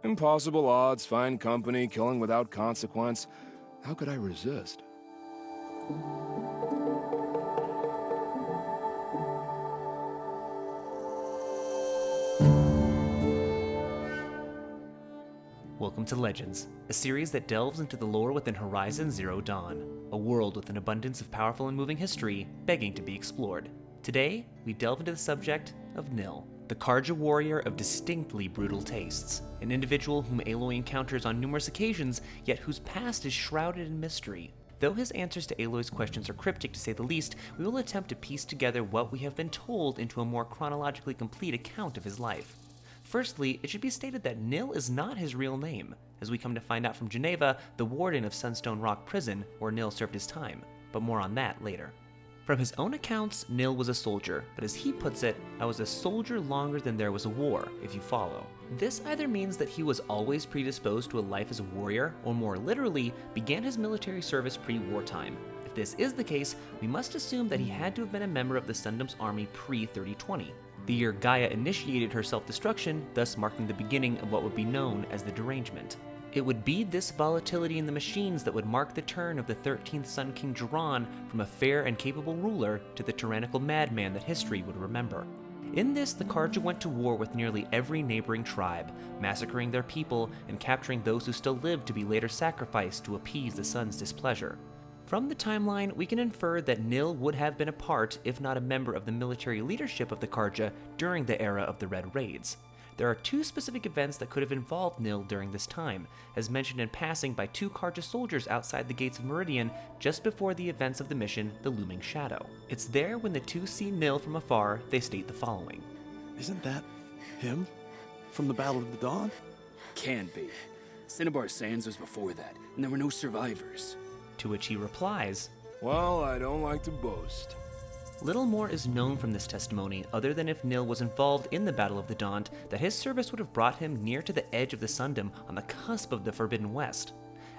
Impossible odds, fine company, killing without consequence. How could I resist? Welcome to Legends, a series that delves into the lore within Horizon Zero Dawn, a world with an abundance of powerful and moving history begging to be explored. Today, we delve into the subject of Nil, the Carja warrior of distinctly brutal tastes, an individual whom Aloy encounters on numerous occasions, yet whose past is shrouded in mystery. Though his answers to Aloy's questions are cryptic to say the least, we will attempt to piece together what we have been told into a more chronologically complete account of his life. Firstly, it should be stated that Nil is not his real name, as we come to find out from Geneva, the warden of Sunstone Rock Prison, where Nil served his time, but more on that later. From his own accounts, Nil was a soldier, but as he puts it, I was a soldier longer than there was a war, if you follow. This either means that he was always predisposed to a life as a warrior, or more literally, began his military service pre-wartime. If this is the case, we must assume that he had to have been a member of the Sundom's army pre-3020. The year Gaia initiated her self-destruction, thus marking the beginning of what would be known as the Derangement. It would be this volatility in the machines that would mark the turn of the 13th Sun King Jiran from a fair and capable ruler to the tyrannical madman that history would remember. In this, the Carja went to war with nearly every neighboring tribe, massacring their people and capturing those who still lived to be later sacrificed to appease the sun's displeasure. From the timeline, we can infer that Nil would have been a part, if not a member of the military leadership of the Carja during the era of the Red Raids. There are two specific events that could have involved Nil during this time, as mentioned in passing by two Carja soldiers outside the gates of Meridian just before the events of the mission, the Looming Shadow. It's there when the two see Nil from afar, they state the following. Isn't that him? From the Battle of the Dawn? Can't be. Cinnabar Sands was before that, and there were no survivors. To which he replies, Well, I don't like to boast. Little more is known from this testimony other than if Nil was involved in the Battle of the Daunt, that his service would have brought him near to the edge of the Sundom on the cusp of the Forbidden West.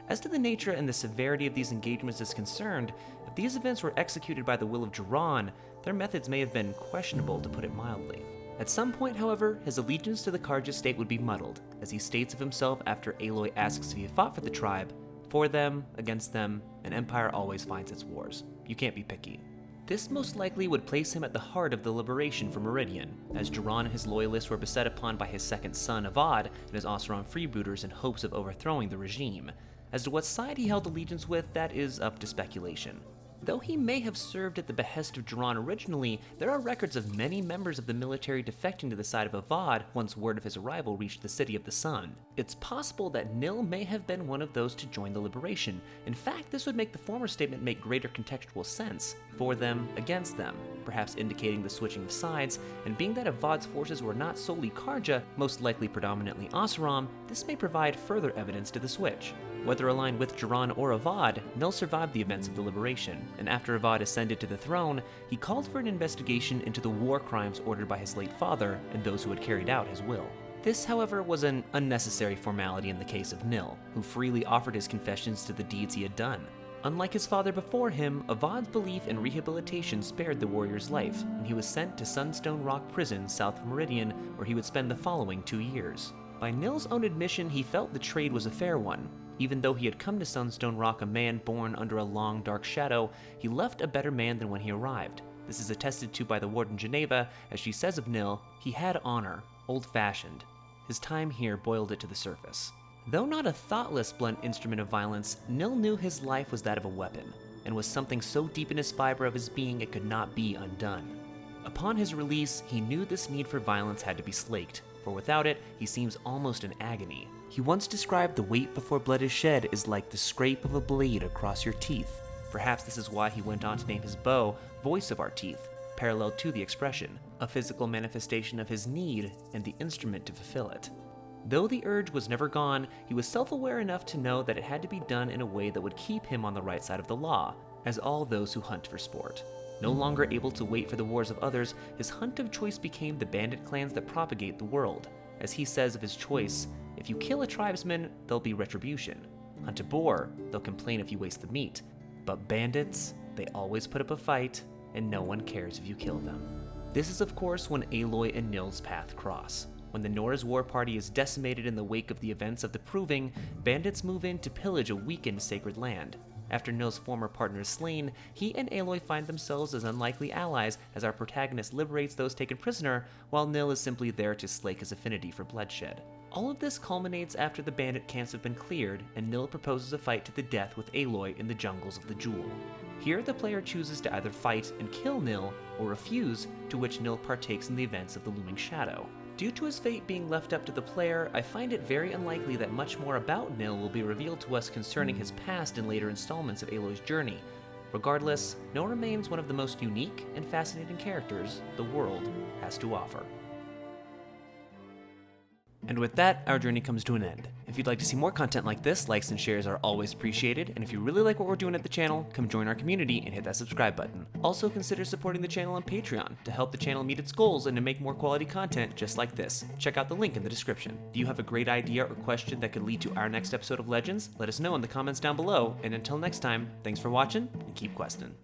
As to the nature and the severity of these engagements is concerned, if these events were executed by the will of Jiran, their methods may have been questionable, to put it mildly. At some point, however, his allegiance to the Carja state would be muddled, as he states of himself after Aloy asks if he fought for the tribe, for them, against them, an empire always finds its wars. You can't be picky. This most likely would place him at the heart of the liberation from Meridian, as Jiran and his loyalists were beset upon by his second son, Avad, and his Oseram freebooters in hopes of overthrowing the regime. As to what side he held allegiance with, that is up to speculation. Though he may have served at the behest of Jiran originally, there are records of many members of the military defecting to the side of Avad once word of his arrival reached the City of the Sun. It's possible that Nil may have been one of those to join the liberation. In fact, this would make the former statement make greater contextual sense. For them, against them, perhaps indicating the switching of sides, and being that Avad's forces were not solely Carja, most likely predominantly Oseram, this may provide further evidence to the switch. Whether aligned with Jiran or Avad, Nil survived the events of the liberation, and after Avad ascended to the throne, he called for an investigation into the war crimes ordered by his late father and those who had carried out his will. This, however, was an unnecessary formality in the case of Nil, who freely offered his confessions to the deeds he had done. Unlike his father before him, Avad's belief in rehabilitation spared the warrior's life, and he was sent to Sunstone Rock Prison south of Meridian, where he would spend the following 2 years. By Nil's own admission, he felt the trade was a fair one. Even though he had come to Sunstone Rock a man born under a long, dark shadow, he left a better man than when he arrived. This is attested to by the warden Geneva, as she says of Nil, he had honor, old-fashioned. His time here boiled it to the surface. Though not a thoughtless, blunt instrument of violence, Nil knew his life was that of a weapon, and was something so deep in his fiber of his being it could not be undone. Upon his release, he knew this need for violence had to be slaked, for without it, he seems almost in agony. He once described the wait before blood is shed as like the scrape of a blade across your teeth. Perhaps this is why he went on to name his bow Voice of Our Teeth, parallel to the expression, a physical manifestation of his need and the instrument to fulfill it. Though the urge was never gone, he was self-aware enough to know that it had to be done in a way that would keep him on the right side of the law, as all those who hunt for sport. No longer able to wait for the wars of others, his hunt of choice became the bandit clans that propagate the world. As he says of his choice, if you kill a tribesman, there'll be retribution. Hunt a boar, they'll complain if you waste the meat. But bandits, they always put up a fight, and no one cares if you kill them. This is of course when Aloy and Nil's path cross. When the Nora's war party is decimated in the wake of the events of the Proving, bandits move in to pillage a weakened sacred land. After Nil's former partner is slain, he and Aloy find themselves as unlikely allies as our protagonist liberates those taken prisoner, while Nil is simply there to slake his affinity for bloodshed. All of this culminates after the bandit camps have been cleared, and Nil proposes a fight to the death with Aloy in the jungles of the Jewel. Here, the player chooses to either fight and kill Nil, or refuse, to which Nil partakes in the events of the looming shadow. Due to his fate being left up to the player, I find it very unlikely that much more about Nil will be revealed to us concerning his past in later installments of Aloy's journey. Regardless, Nil remains one of the most unique and fascinating characters the world has to offer. And with that, our journey comes to an end. If you'd like to see more content like this, likes and shares are always appreciated, and if you really like what we're doing at the channel, come join our community and hit that subscribe button. Also consider supporting the channel on Patreon to help the channel meet its goals and to make more quality content just like this. Check out the link in the description. Do you have a great idea or question that could lead to our next episode of Legends? Let us know in the comments down below, and until next time, thanks for watching and keep questing.